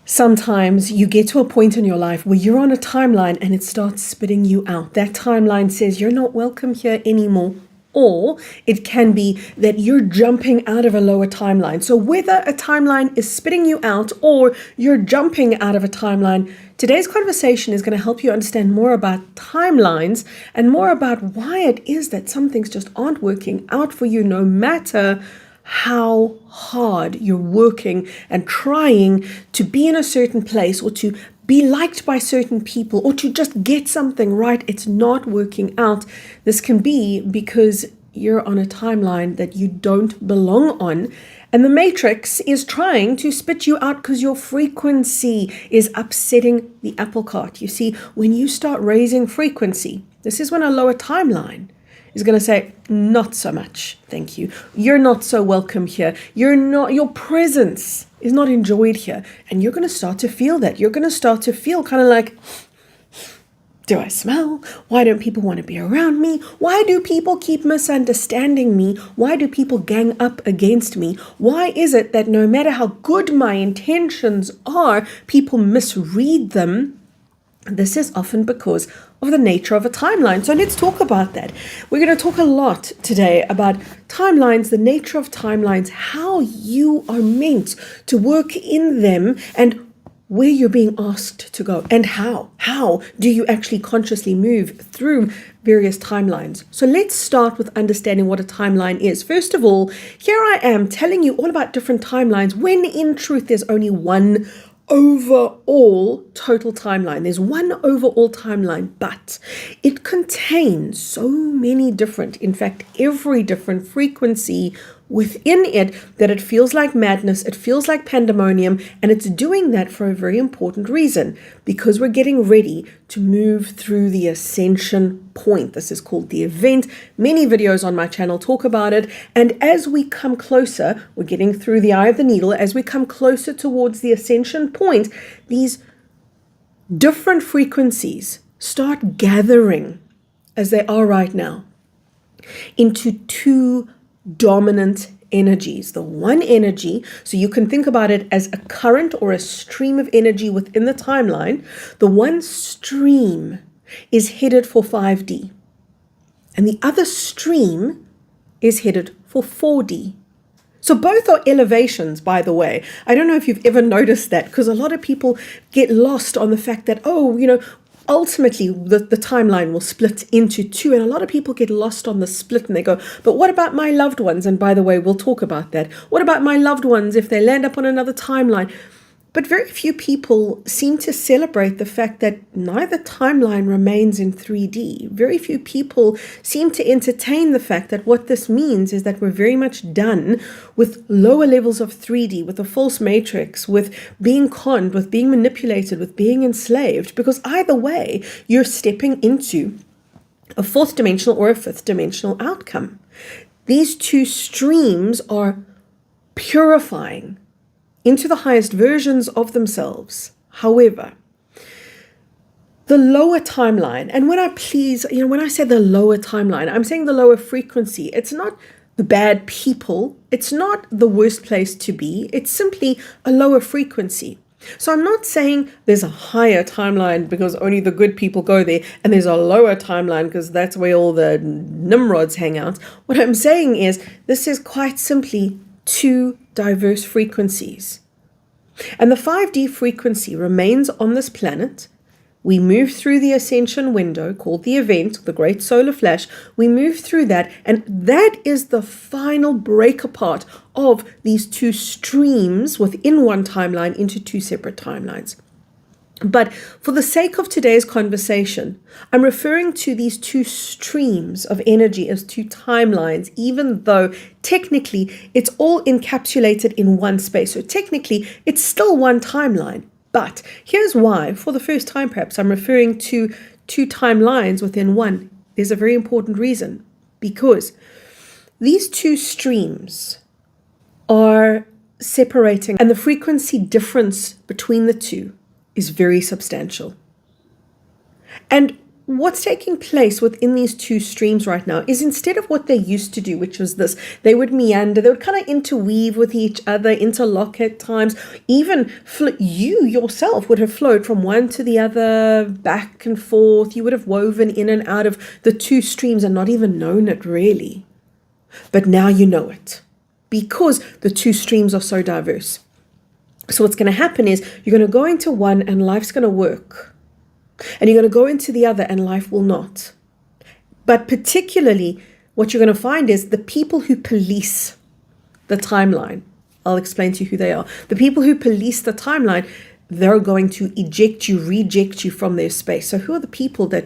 Sometimes you get to a point in your life where you're on a timeline and it starts spitting you out. That timeline says you're not welcome here anymore. Or it can be that you're jumping out of a lower timeline. So whether a timeline is spitting you out or you're jumping out of a timeline, today's conversation is going to help you understand more about timelines and more about why it is that some things just aren't working out for you, no matter how hard you're working and trying to be in a certain place or to be liked by certain people or to just get something right. It's not working out. This can be because you're on a timeline that you don't belong on, and the matrix is trying to spit you out because your frequency is upsetting the apple cart. You see, when you start raising frequency, this is when a lower timeline is going to say, not so much, thank you. You're not so welcome here. Your presence is not enjoyed here. And you're going to start to feel that. You're going to start to feel kind of like, do I smell? Why don't people want to be around me? Why do people keep misunderstanding me? Why do people gang up against me? Why is it that no matter how good my intentions are, people misread them? This is often because of the nature of a timeline. So let's talk about that. We're going to talk a lot today about timelines, the nature of timelines, how you are meant to work in them, and where you're being asked to go, and how do you actually consciously move through various timelines. So let's start with understanding what a timeline is. First of all, here I am telling you all about different timelines when in truth there's only one overall total timeline. There's one overall timeline, but it contains so many different, in fact, every different frequency within it that it feels like madness, it feels like pandemonium, and it's doing that for a very important reason, because we're getting ready to move through the ascension point. This is called the event. Many videos on my channel talk about it, and as we come closer, we're getting through the eye of the needle, as we come closer towards the ascension point, these different frequencies start gathering, as they are right now, into two dominant energies. The one energy, so you can think about it as a current or a stream of energy within the timeline. The one stream is headed for 5D, and the other stream is headed for 4D. So both are elevations, by the way. I don't know if you've ever noticed that, because a lot of people get lost on the fact that, ultimately, the timeline will split into two, and a lot of people get lost on the split and they go, but what about my loved ones? And by the way, we'll talk about that. What about my loved ones if they land up on another timeline? But very few people seem to celebrate the fact that neither timeline remains in 3D. Very few people seem to entertain the fact that what this means is that we're very much done with lower levels of 3D, with a false matrix, with being conned, with being manipulated, with being enslaved, because either way, you're stepping into a fourth dimensional or a fifth dimensional outcome. These two streams are purifying into the highest versions of themselves. However, the lower timeline, and when I say the lower timeline, I'm saying the lower frequency. It's not the bad people. It's not the worst place to be. It's simply a lower frequency. So I'm not saying there's a higher timeline because only the good people go there, and there's a lower timeline because that's where all the Nimrods hang out. What I'm saying is this is quite simply two diverse frequencies. And the 5D frequency remains on this planet. We move through the ascension window called the event, the great solar flash. We move through that, and that is the final break apart of these two streams within one timeline into two separate timelines. But for the sake of today's conversation, I'm referring to these two streams of energy as two timelines, even though technically it's all encapsulated in one space. So technically it's still one timeline. But here's why, for the first time perhaps, I'm referring to two timelines within one. There's a very important reason, because these two streams are separating, and the frequency difference between the two is very substantial. And what's taking place within these two streams right now is, instead of what they used to do, which was this, they would meander, they would kind of interweave with each other, interlock at times, even you yourself would have flowed from one to the other, back and forth. You would have woven in and out of the two streams and not even known it really. But now you know it, because the two streams are so diverse. So what's going to happen is, you're going to go into one and life's going to work. And you're going to go into the other and life will not. But particularly, what you're going to find is the people who police the timeline. I'll explain to you who they are. The people who police the timeline, they're going to eject you, reject you from their space. So who are the people that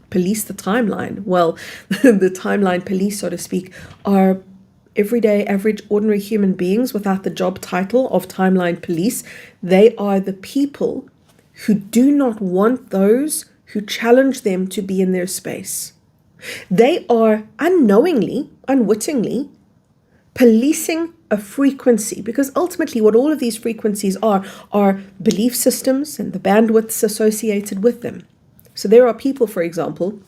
police the timeline? Well, the timeline police, so to speak, are everyday, average, ordinary human beings without the job title of timeline police. They are the people who do not want those who challenge them to be in their space. They are unknowingly, unwittingly, policing a frequency, because ultimately what all of these frequencies are belief systems and the bandwidths associated with them. So there are people, for example,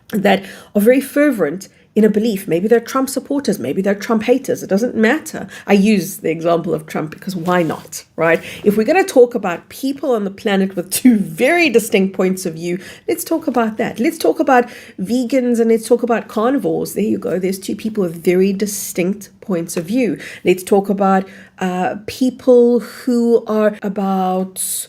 that are very fervent in a belief. Maybe they're Trump supporters, maybe they're Trump haters. It doesn't matter. I use the example of Trump because why not, right? If we're going to talk about people on the planet with two very distinct points of view, let's talk about that. Let's talk about vegans and let's talk about carnivores. There you go. There's two people with very distinct points of view. Let's talk about people who are about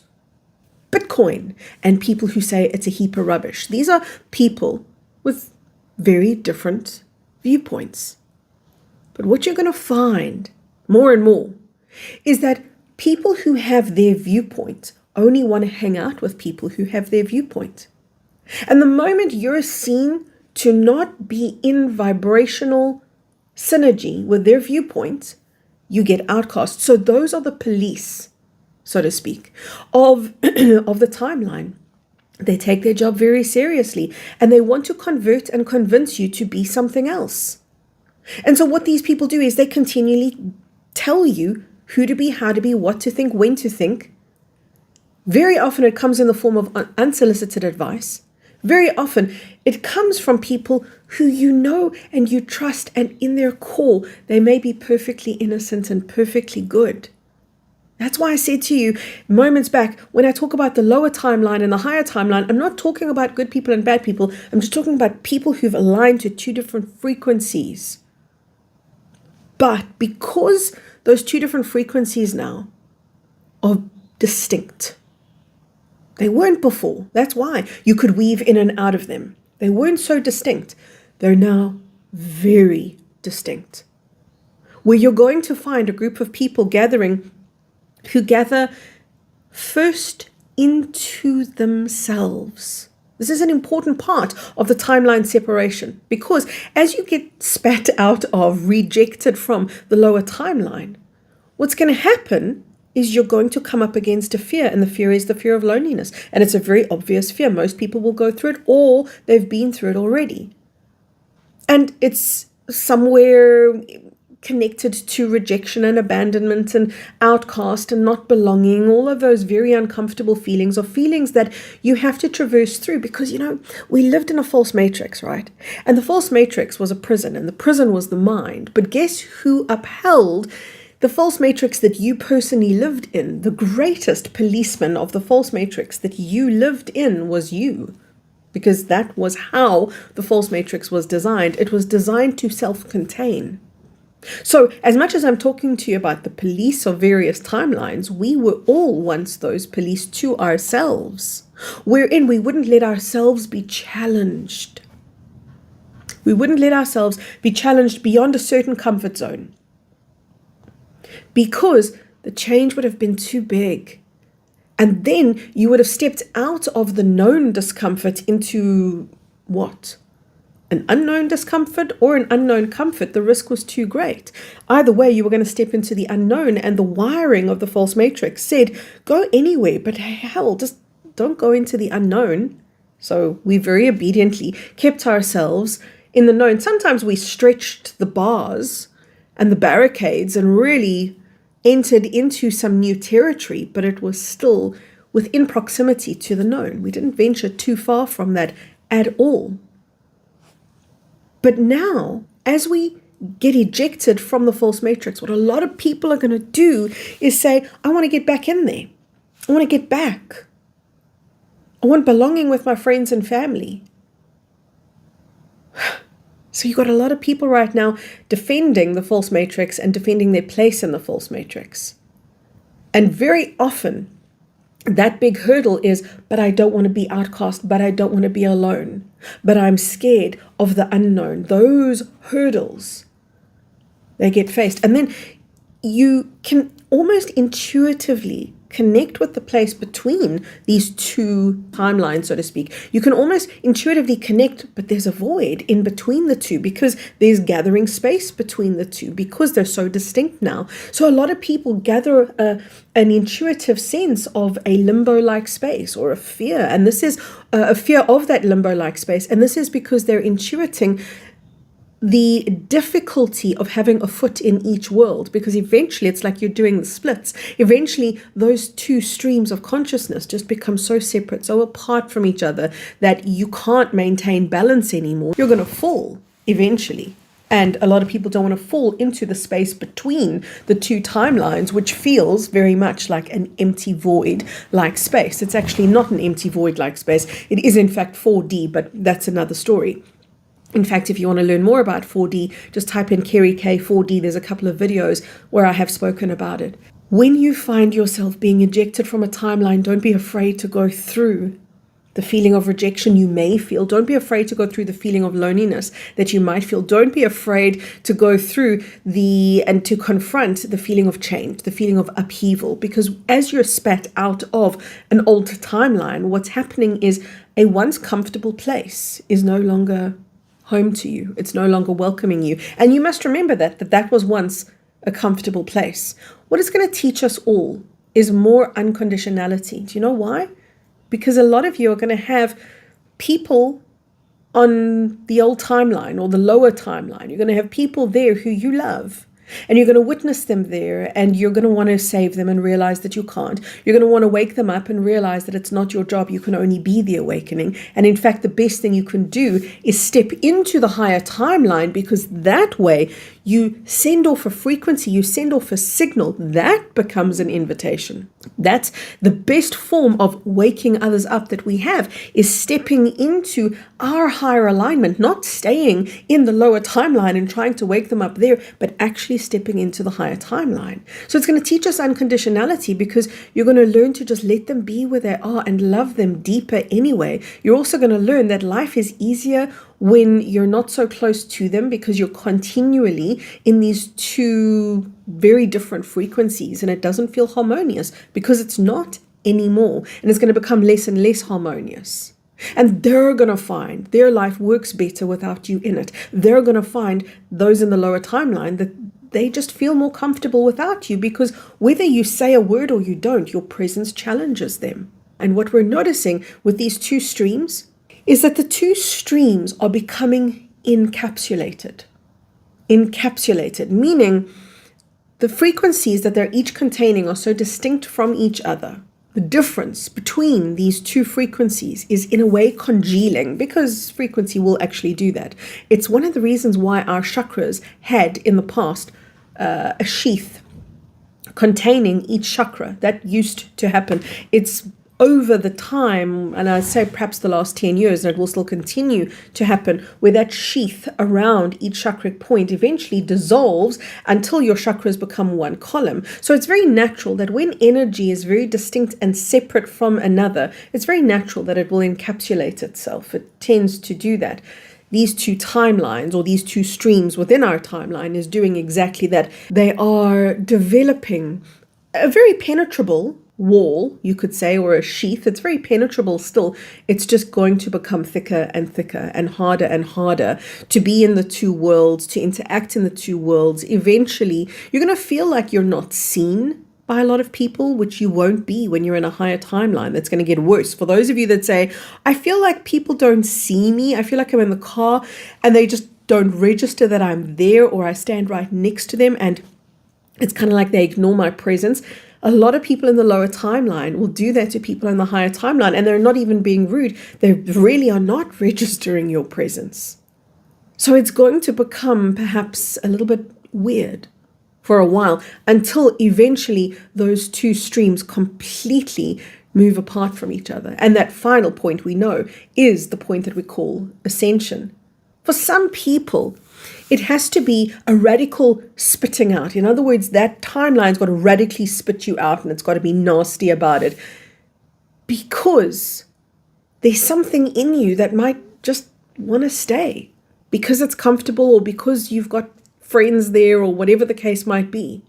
Bitcoin and people who say it's a heap of rubbish. These are people with very different viewpoints. But what you're going to find more and more is that people who have their viewpoint only want to hang out with people who have their viewpoint. And the moment you're seen to not be in vibrational synergy with their viewpoint, you get outcast. So those are the police, so to speak, of the timeline. They take their job very seriously and they want to convert and convince you to be something else. And so what these people do is they continually tell you who to be, how to be, what to think, when to think. Very often it comes in the form of unsolicited advice. Very often it comes from people who you know and you trust, and in their core they may be perfectly innocent and perfectly good. That's why I said to you moments back, when I talk about the lower timeline and the higher timeline, I'm not talking about good people and bad people. I'm just talking about people who've aligned to two different frequencies. But because those two different frequencies now are distinct, they weren't before. That's why you could weave in and out of them. They weren't so distinct. They're now very distinct. Where you're going to find a group of people gathering who gather first into themselves. This is an important part of the timeline separation, because as you get spat out of, rejected from the lower timeline, what's going to happen is you're going to come up against a fear, and the fear is the fear of loneliness. And it's a very obvious fear. Most people will go through it, or they've been through it already. And it's somewhere connected to rejection and abandonment and outcast and not belonging. All of those very uncomfortable feelings are feelings that you have to traverse through, because, you know, we lived in a false matrix, right? And the false matrix was a prison, and the prison was the mind. But guess who upheld the false matrix that you personally lived in? The greatest policeman of the false matrix that you lived in was you, because that was how the false matrix was designed. It was designed to self-contain. So as much as I'm talking to you about the police of various timelines, we were all once those police to ourselves, wherein we wouldn't let ourselves be challenged. We wouldn't let ourselves be challenged beyond a certain comfort zone, because the change would have been too big. And then you would have stepped out of the known discomfort into what? An unknown discomfort or an unknown comfort. The risk was too great. Either way, you were going to step into the unknown, and the wiring of the false matrix said, go anywhere, but hell, just don't go into the unknown. So we very obediently kept ourselves in the known. Sometimes we stretched the bars and the barricades and really entered into some new territory, but it was still within proximity to the known. We didn't venture too far from that at all. But now, as we get ejected from the false matrix, what a lot of people are going to do is say, I want to get back in there. I want to get back. I want belonging with my friends and family. So you've got a lot of people right now defending the false matrix and defending their place in the false matrix. And very often, that big hurdle is, but I don't want to be outcast, but I don't want to be alone, but I'm scared of the unknown. Those hurdles, they get faced. And then you can almost intuitively connect with the place between these two timelines, so to speak. You can almost intuitively connect, but there's a void in between the two because there's gathering space between the two because they're so distinct now. So a lot of people gather an intuitive sense of a limbo-like space or a fear. And this is a fear of that limbo-like space. And this is because they're intuiting the difficulty of having a foot in each world, because eventually it's like you're doing the splits. Eventually those two streams of consciousness just become so separate, so apart from each other that you can't maintain balance anymore. You're going to fall eventually. And a lot of people don't want to fall into the space between the two timelines, which feels very much like an empty void-like space. It's actually not an empty void-like space. It is in fact 4D, but that's another story. In fact, if you want to learn more about 4D, just type in Kerry K 4D. There's a couple of videos where I have spoken about it. When you find yourself being ejected from a timeline, don't be afraid to go through the feeling of rejection you may feel. Don't be afraid to go through the feeling of loneliness that you might feel. Don't be afraid to go through and to confront the feeling of change, the feeling of upheaval, because as you're spat out of an old timeline, what's happening is a once comfortable place is no longer home to you. It's no longer welcoming you. And you must remember that was once a comfortable place. What it's going to teach us all is more unconditionality. Do you know why? Because a lot of you are going to have people on the old timeline or the lower timeline. You're going to have people there who you love. And you're going to witness them there, and you're going to want to save them and realize that you can't. You're going to want to wake them up and realize that it's not your job. You can only be the awakening. And in fact, the best thing you can do is step into the higher timeline, because that way you send off a frequency, you send off a signal that becomes an invitation. That's the best form of waking others up that we have, is stepping into our higher alignment, not staying in the lower timeline and trying to wake them up there, but actually stepping into the higher timeline. So it's going to teach us unconditionality, because you're going to learn to just let them be where they are and love them deeper anyway. You're also going to learn that life is easier when you're not so close to them, because you're continually in these two very different frequencies, and it doesn't feel harmonious because it's not anymore, and it's going to become less and less harmonious. And they're going to find their life works better without you in it. They're going to find, those in the lower timeline, that they just feel more comfortable without you, because whether you say a word or you don't, your presence challenges them. And what we're noticing with these two streams is that the two streams are becoming encapsulated. Encapsulated, meaning the frequencies that they're each containing are so distinct from each other. The difference between these two frequencies is in a way congealing, because frequency will actually do that. It's one of the reasons why our chakras had in the past a sheath containing each chakra. That used to happen. It's over the time, and I say perhaps the last 10 years, and it will still continue to happen, where that sheath around each chakric point eventually dissolves until your chakras become one column. So it's very natural that when energy is very distinct and separate from another, it's very natural that it will encapsulate itself. It tends to do that. These two timelines, or these two streams within our timeline, is doing exactly that. They are developing a very penetrable wall, you could say, or a sheath. It's very penetrable still. It's just going to become thicker and thicker and harder to be in the two worlds, to interact in the two worlds. Eventually, you're going to feel like you're not seen by a lot of people, which you won't be when you're in a higher timeline. That's going to get worse. For those of you that say, I feel like people don't see me, I feel like I'm in the car and they just don't register that I'm there, or I stand right next to them and it's kind of like they ignore my presence. A lot of people in the lower timeline will do that to people in the higher timeline, and they're not even being rude. They really are not registering your presence. So it's going to become perhaps a little bit weird for a while until eventually those two streams completely move apart from each other. And that final point we know is the point that we call ascension. For some people, it has to be a radical spitting out. In other words, that timeline's got to radically spit you out, and it's got to be nasty about it, because there's something in you that might just want to stay because it's comfortable, or because you've got friends there, or whatever the case might be.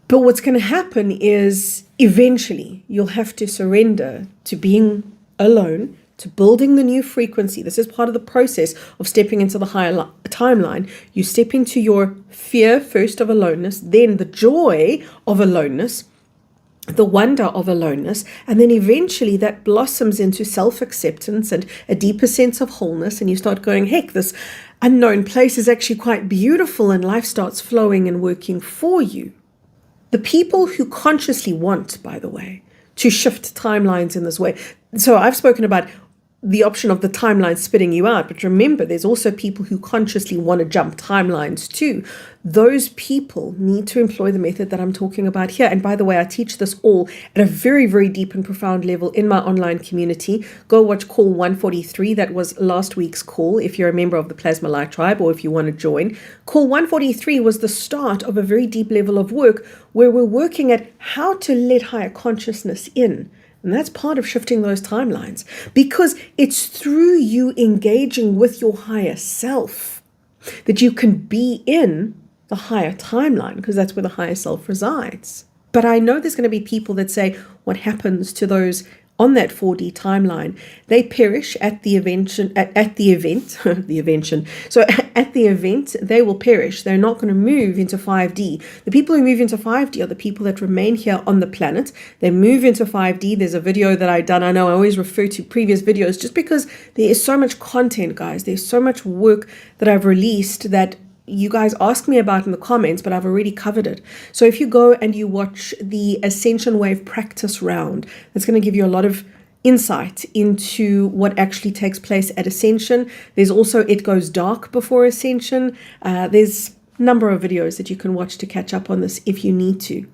But what's going to happen is eventually you'll have to surrender to being alone, to building the new frequency. This is part of the process of stepping into the higher timeline. You step into your fear first of aloneness, then the joy of aloneness, the wonder of aloneness, and then eventually that blossoms into self-acceptance and a deeper sense of wholeness, and you start going, heck, this unknown place is actually quite beautiful, and life starts flowing and working for you. The people who consciously want, by the way, to shift timelines in this way. So I've spoken about the option of the timeline spitting you out, but remember, there's also people who consciously want to jump timelines too. Those people need to employ the method that I'm talking about here. And by the way, I teach this all at a very, very deep and profound level in my online community. Go watch call 143. That was last week's call, if you're a member of the Plasma Light Tribe, or if you want to join. Call 143 was the start of a very deep level of work where we're working at how to let higher consciousness in. And that's part of shifting those timelines, because it's through you engaging with your higher self that you can be in the higher timeline, because that's where the higher self resides. But I know there's going to be people that say, what happens to those on that 4D timeline? They perish at the event, So at the event, they will perish. They're not going to move into 5D. The people who move into 5D are the people that remain here on the planet. They move into 5D. There's a video that I've done. I know I always refer to previous videos just because there is so much content, guys. There's so much work that I've released that you guys ask me about in the comments, but I've already covered it. So if you go and you watch the Ascension Wave practice round, that's going to give you a lot of insight into what actually takes place at Ascension. There's also It Goes Dark Before Ascension. There's a number of videos that you can watch to catch up on this if you need to.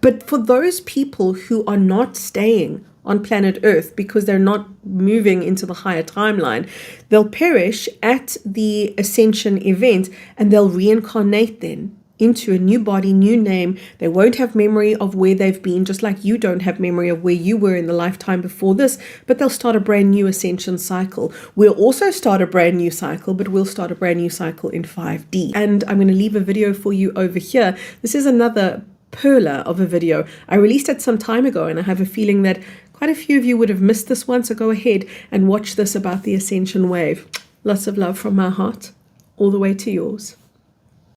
But for those people who are not staying on planet Earth because they're not moving into the higher timeline, they'll perish at the Ascension event, and they'll reincarnate then into a new body, new name. They won't have memory of where they've been, just like you don't have memory of where you were in the lifetime before this, but they'll start a brand new ascension cycle. We'll also start a brand new cycle, but we'll start a brand new cycle in 5D. And I'm going to leave a video for you over here. This is another perler of a video. I released it some time ago, and I have a feeling that quite a few of you would have missed this one, so go ahead and watch this about the Ascension Wave. Lots of love from my heart, all the way to yours.